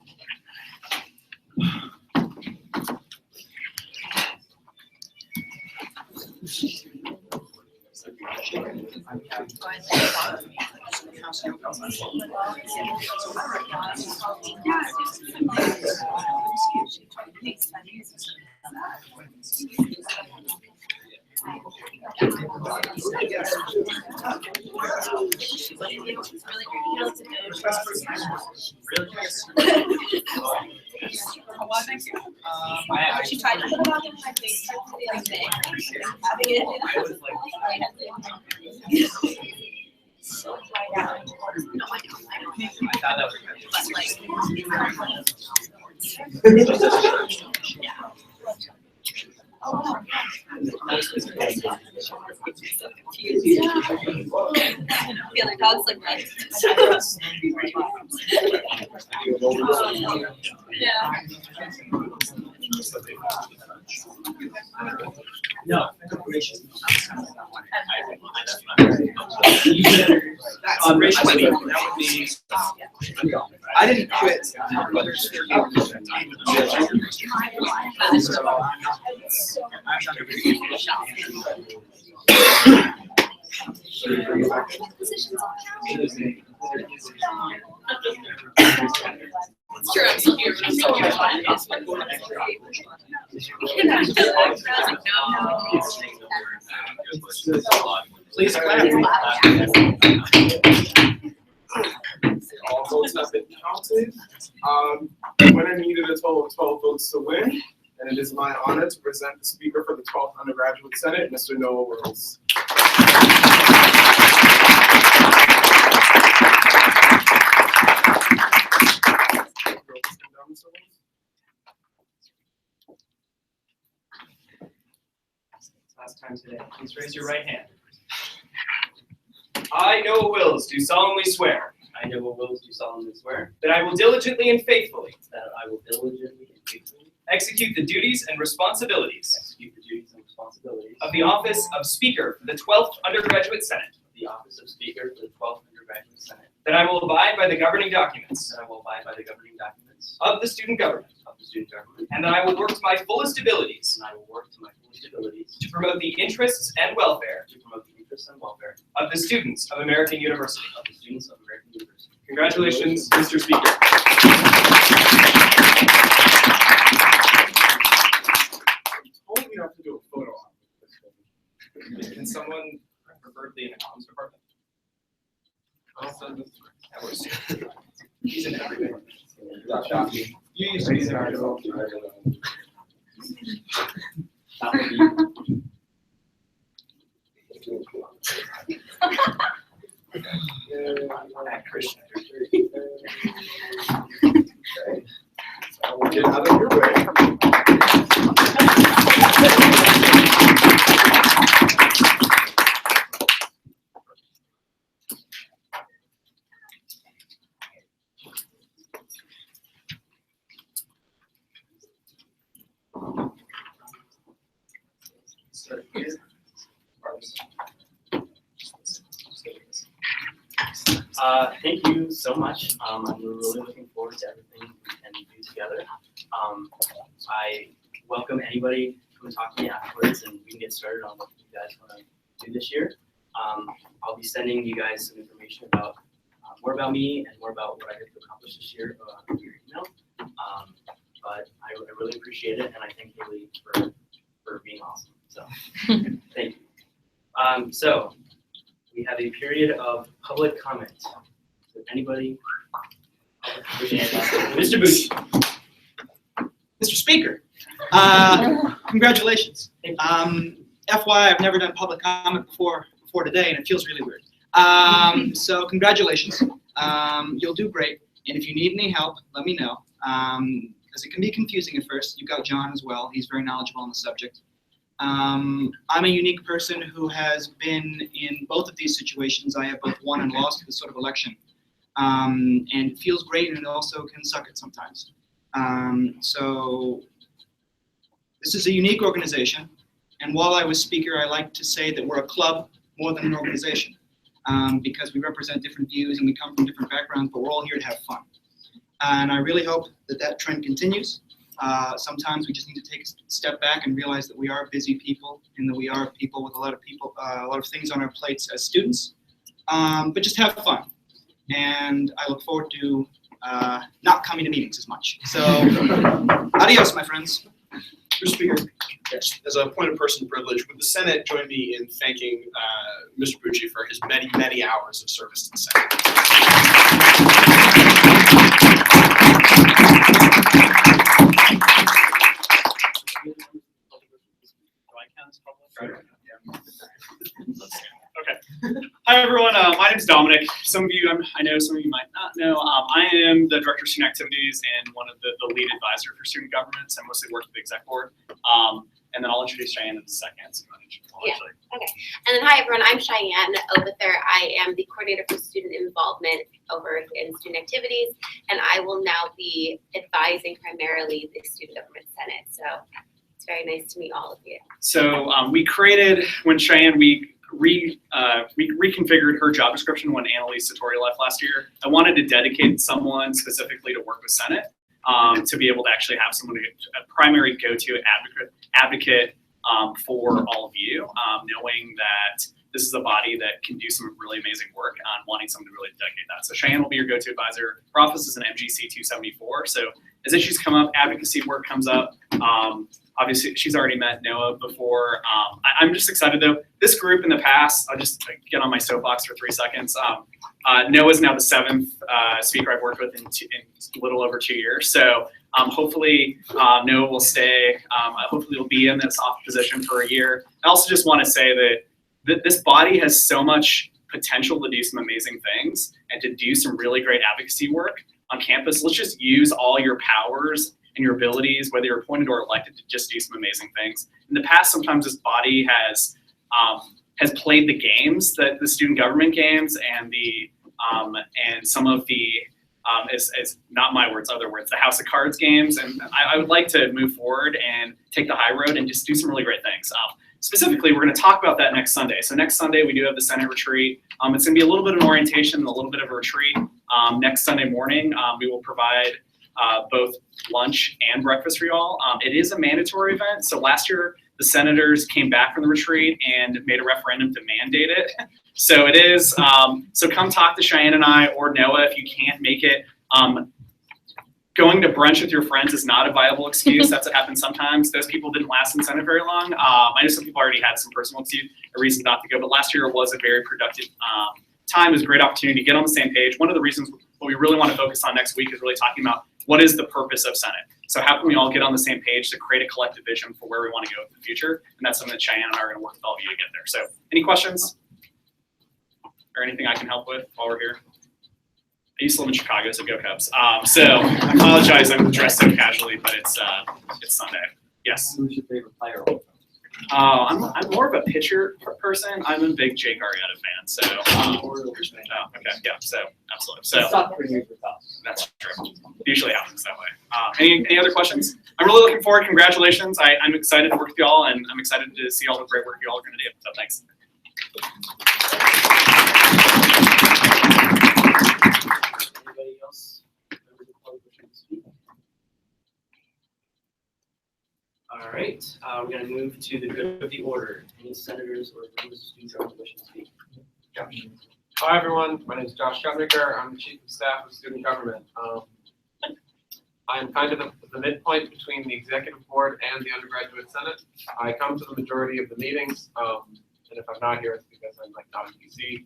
She tried to put it on my face. Feel like dogs like that. Yeah. No. I didn't quit. Sure, I'm still here, but I'm still here. Please clap. All votes have been counted. Winner needed a total of 12 votes to win, and it is my honor to present the speaker for the 12th Undergraduate Senate, Mr. Noah Wills. Last time today. Please raise your right hand. I, Noah Wills, do solemnly swear I, Noah Wills, do solemnly swear that I will diligently and faithfully that I will diligently and faithfully execute the duties and responsibilities execute the duties and responsibilities of the office of Speaker for the 12th Undergraduate Senate, of the office of Speaker for the 12th Undergraduate Senate, that I will abide by the governing documents that I will abide by the governing documents of the student government, of the student government, and that I will work to my fullest abilities and I will work to my fullest abilities to promote the interests and welfare to promote the interests and welfare of the students of American University. of the students of American University. Congratulations, Mr. Speaker. Only you have to do a photo op. Can someone, preferably in the comms department? I'll send this. That works. He's in everything. You used to be there. Christian. I will get out of your way. Thank you so much. I'm really looking forward to everything we can do together. I welcome anybody to come and talk to me afterwards, and we can get started on what you guys want to do this year. I'll be sending you guys some information about more about me and more about what I hope to accomplish this year through your email. But I really appreciate it, and I thank Haley for being awesome. So thank you. So we have a period of public comment. If anybody, Mr. Bucci. Mr. Speaker, congratulations. FYI, I've never done public comment before before today, and it feels really weird. So congratulations. You'll do great. And if you need any help, let me know. Because it can be confusing at first. You've got John as well. He's very knowledgeable on the subject. I'm a unique person who has been in both of these situations. I have both won and lost this sort of election. And it feels great, and it also can suck it sometimes. So this is a unique organization. And while I was speaker, I like to say that we're a club more than an organization. Because we represent different views and we come from different backgrounds, but we're all here to have fun. And I really hope that that trend continues. Sometimes we just need to take a step back and realize that we are busy people and that we are people with a lot of things on our plates as students. But just have fun. And I look forward to not coming to meetings as much. So, adios, my friends. Mr. Speaker, as a point of personal privilege, would the Senate join me in thanking Mr. Bucci for his many, many hours of service to the Senate? Okay. Hi everyone. My name is Dominic. Some of you I know, some of you might not know. I am the director of student activities and one of the lead advisor for student governments. I mostly work with the exec board. And then I'll introduce Cheyenne in a second. So yeah. Okay. And then hi everyone. I'm Cheyenne Obither. I am the coordinator for student involvement over in student activities, and I will now be advising primarily the student government senate. So it's very nice to meet all of you. So we created, when Cheyenne, we reconfigured her job description when Annalise Satori left last year. I wanted to dedicate someone specifically to work with Senate, to be able to actually have someone, a primary go-to advocate for all of you, knowing that this is a body that can do some really amazing work on wanting someone to really dedicate that. So Cheyenne will be your go-to advisor. Her office is an MGC 274. So as issues come up, advocacy work comes up. Obviously, she's already met Noah before. I'm just excited though. This group in the past, I'll just get on my soapbox for 3 seconds. Noah's now the 7th speaker I've worked with in a little over 2 years. So hopefully Noah will stay. Hopefully he'll be in this off position for a year. I also just want to say that this body has so much potential to do some amazing things and to do some really great advocacy work on campus. Let's just use all your powers and your abilities, whether you're appointed or elected, to just do some amazing things. In the past, sometimes this body has played the games, the student government games, and some of the is not my words, other words, the House of Cards games. And I would like to move forward and take the high road and just do some really great things. Specifically, we're going to talk about that next Sunday. So next Sunday, we do have the Senate retreat. It's going to be a little bit of an orientation and a little bit of a retreat. Next Sunday morning, we will provide both lunch and breakfast for y'all. It is a mandatory event. So last year, the senators came back from the retreat and made a referendum to mandate it. So it is, so come talk to Cheyenne and I or Noah if you can't make it. Going to brunch with your friends is not a viable excuse. That's what happens sometimes. Those people didn't last in Senate very long. I know some people already had some personal reasons not to go, but last year was a very productive time. It was a great opportunity to get on the same page. One of the reasons what we really want to focus on next week is really talking about what is the purpose of Senate. So how can we all get on the same page to create a collective vision for where we want to go in the future? And that's something that Cheyenne and I are going to work with all of you to get there. So any questions or anything I can help with while we're here? I used to live in Chicago, so go Cubs. So I apologize, I'm dressed so casually, but it's Sunday. Yes. Who's your favorite player? I'm more of a pitcher person. I'm a big Jake Arrieta fan. So okay, yeah. So absolutely. So that's true. Usually happens that way. Any other questions? I'm really looking forward. Congratulations. I'm excited to work with y'all, and I'm excited to see all the great work y'all are going to do. So thanks. Anybody else? All right, we're going to move to the good of the order. Any senators or members of student government wishing to speak? Josh. Hi everyone, my name is Josh Gutnicker. I'm the Chief of Staff of Student Government. I'm kind of the midpoint between the Executive Board and the Undergraduate Senate. I come to the majority of the meetings, and if I'm not here, it's because I'm not in DC.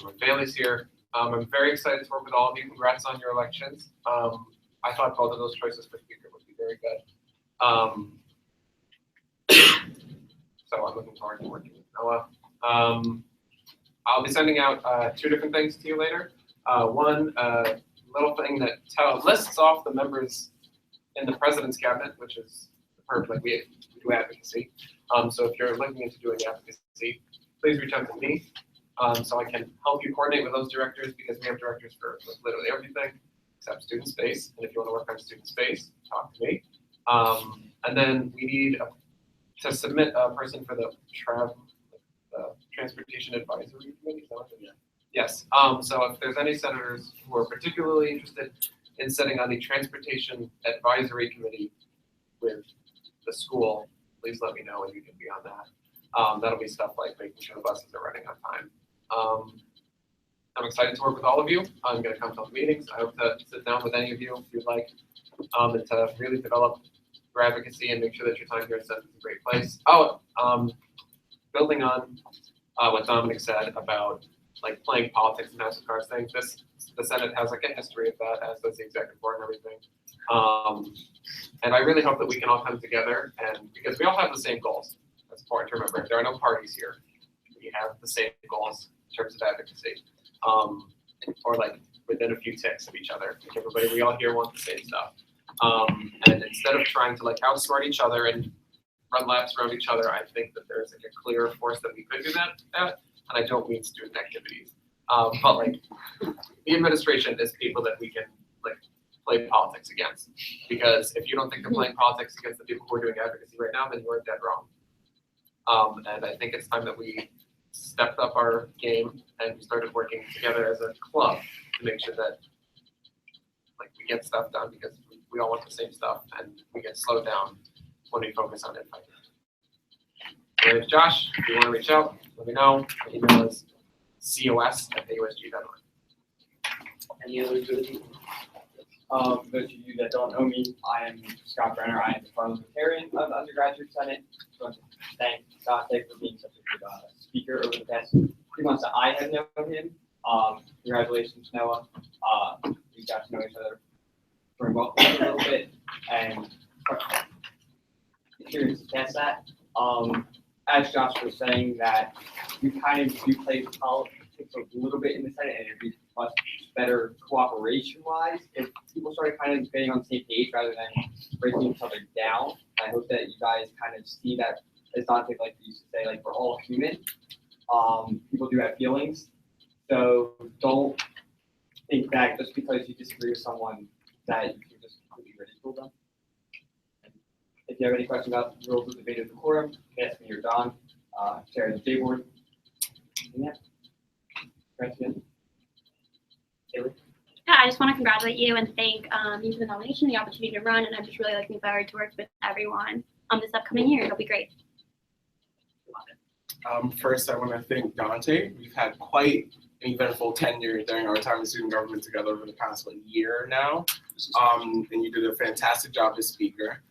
My family's here. I'm very excited to work with all of you. Congrats on your elections. I thought both of those choices for speaker would be very good. So I'm looking forward to working with Noah. I'll be sending out 2 different things to you later. One little thing that lists off the members in the president's cabinet, which is perfect. Like we do advocacy. So if you're looking into doing advocacy, please reach out to me so I can help you coordinate with those directors, because we have directors for literally everything except student space. And if you want to work on student space, talk to me. And then we need to submit a person for the Transportation Advisory Committee. Is that what it is? Yes. So if there's any senators who are particularly interested in sitting on the Transportation Advisory Committee with the school, please let me know and you can be on that. That'll be stuff like making sure the buses are running on time. I'm excited to work with all of you. I'm going to come to the meetings. I hope to sit down with any of you if you'd like, and to really develop your advocacy and make sure that your time here at Senate is a great place. Building on what Dominic said about like playing politics and House of Cards things, the Senate has like a history of that, as does the executive board and everything. And I really hope that we can all come together, and because we all have the same goals. That's important to remember. There are no parties here. We have the same goals in terms of advocacy, or like within a few ticks of each other. Like everybody, we all here want the same stuff. And instead of trying to like outsmart each other and run laps around each other, I think that there's like a clear force that we could do that at. And I don't mean student activities, but like the administration is people that we can like play politics against. Because if you don't think they're playing politics against the people who are doing advocacy right now, then you are dead wrong. And I think it's time that we stepped up our game and we started working together as a club to make sure that like we get stuff done, because we all want the same stuff and we get slowed down when we focus on it. My name is Josh. If you want to reach out, let me know. My email is cos@ausg.org. Any other good people? For those of you that don't know me, I am Scott Brenner. I am the parliamentarian of the Undergraduate Senate. I want to thank Dante for being such a good speaker over the past 3 months that I have known him. Congratulations, Noah. We got to know each other very well a little bit, and curious to test that. As Josh was saying, that we kind of do play politics a little bit in the Senate, and it'd be much better cooperation-wise if people started kind of getting on the same page rather than breaking each other down. I hope that you guys kind of see that, as Dante like used to say, like we're all human. People do have feelings, so don't think that just because you disagree with someone that you can just completely ridicule them. If you have any questions about the rules of debate or decorum, ask me or Don, chair of the J board. Yeah. President. Haley. Yeah, I just want to congratulate you and thank you for the nomination, the opportunity to run, and I'm just really looking forward to work with everyone this upcoming year. It'll be great. First, I want to thank Dante. We've had quite an eventful tenure during our time in student government together over the past year now, and you did a fantastic job as speaker.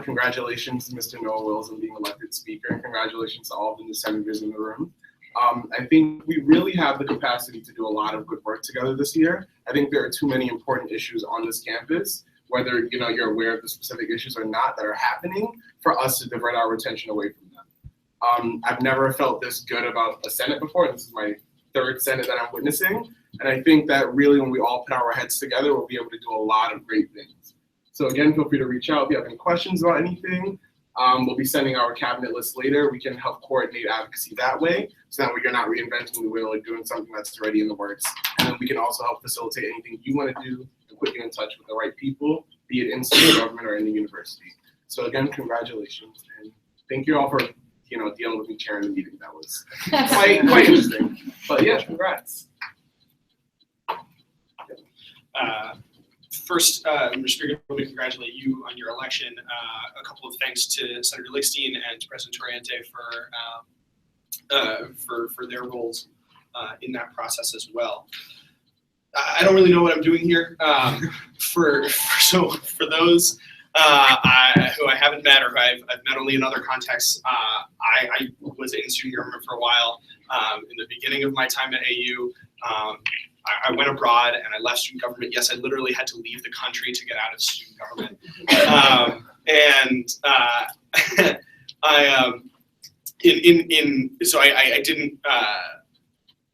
Congratulations to Mr. Noah Wills on being elected speaker, and congratulations to all of the new senators in the room. I think we really have the capacity to do a lot of good work together this year. I think there are too many important issues on this campus, whether you're aware of the specific issues or not, that are happening, for us to divert our attention away from them. I've never felt this good about a Senate before. This is my 3rd Senate that I'm witnessing, and I think that really when we all put our heads together, we'll be able to do a lot of great things. So again, feel free to reach out if you have any questions about anything. We'll be sending our cabinet list later. We can help coordinate advocacy that way, so that way you're not reinventing the wheel or doing something that's already in the works. And then we can also help facilitate anything you want to do and put you in touch with the right people, be it in student government or in the university. So again, congratulations, and thank you all for dealing with me chairing the meeting. That was quite interesting. But yeah, congrats. First, Mr. Speaker, let me congratulate you on your election. A couple of thanks to Senator Lickstein and to President Torriente for their roles in that process as well. I don't really know what I'm doing here. For those who I haven't met or who I've met only in other contexts, I was in student government for a while. In the beginning of my time at AU, I went abroad and I left student government. Yes, I literally had to leave the country to get out of student government. So I didn't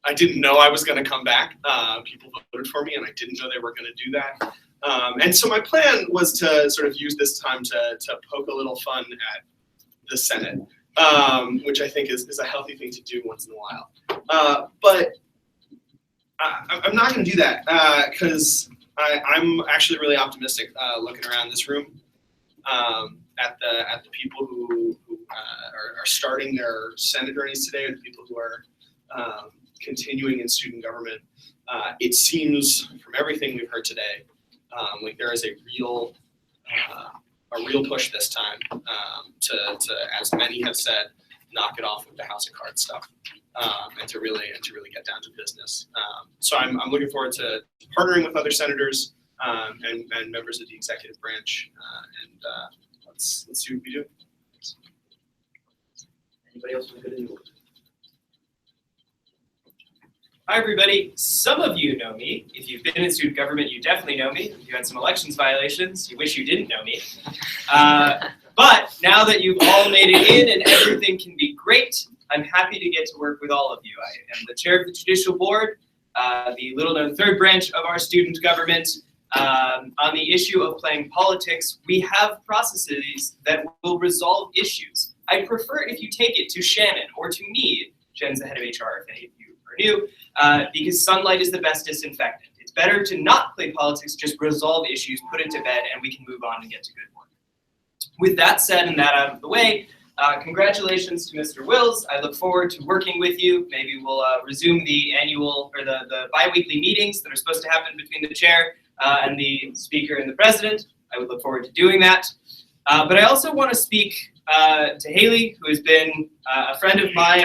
I didn't know I was going to come back. People voted for me, and I didn't know they were going to do that. And so my plan was to sort of use this time to poke a little fun at the Senate, which I think is a healthy thing to do once in a while. But I'm not going to do that because I'm actually really optimistic looking around this room at the people who are starting their Senate journeys today, or the people who are continuing in student government. It seems from everything we've heard today like there is a real push this time to, as many have said, knock it off with the House of Cards stuff, and to really get down to business. So I'm looking forward to partnering with other senators and members of the executive branch, and let's see what we do. Thanks. Anybody else with a good news? Hi, everybody. Some of you know me. If you've been in student government, you definitely know me. If you had some elections violations, you wish you didn't know me. But now that you've all made it in and everything can be great, I'm happy to get to work with all of you. I am the chair of the Judicial Board, the little-known third branch of our student government. On the issue of playing politics, we have processes that will resolve issues. I'd prefer it if you take it to Shannon or to me. Shannon's the head of HR, if any of you are new. Because sunlight is the best disinfectant. It's better to not play politics, just resolve issues, put it to bed, and we can move on and get to good work. With that said and that out of the way, congratulations to Mr. Wills. I look forward to working with you. Maybe we'll resume the annual or the bi-weekly meetings that are supposed to happen between the chair and the speaker and the president. I would look forward to doing that. But I also want to speak to Haley, who has been a friend of mine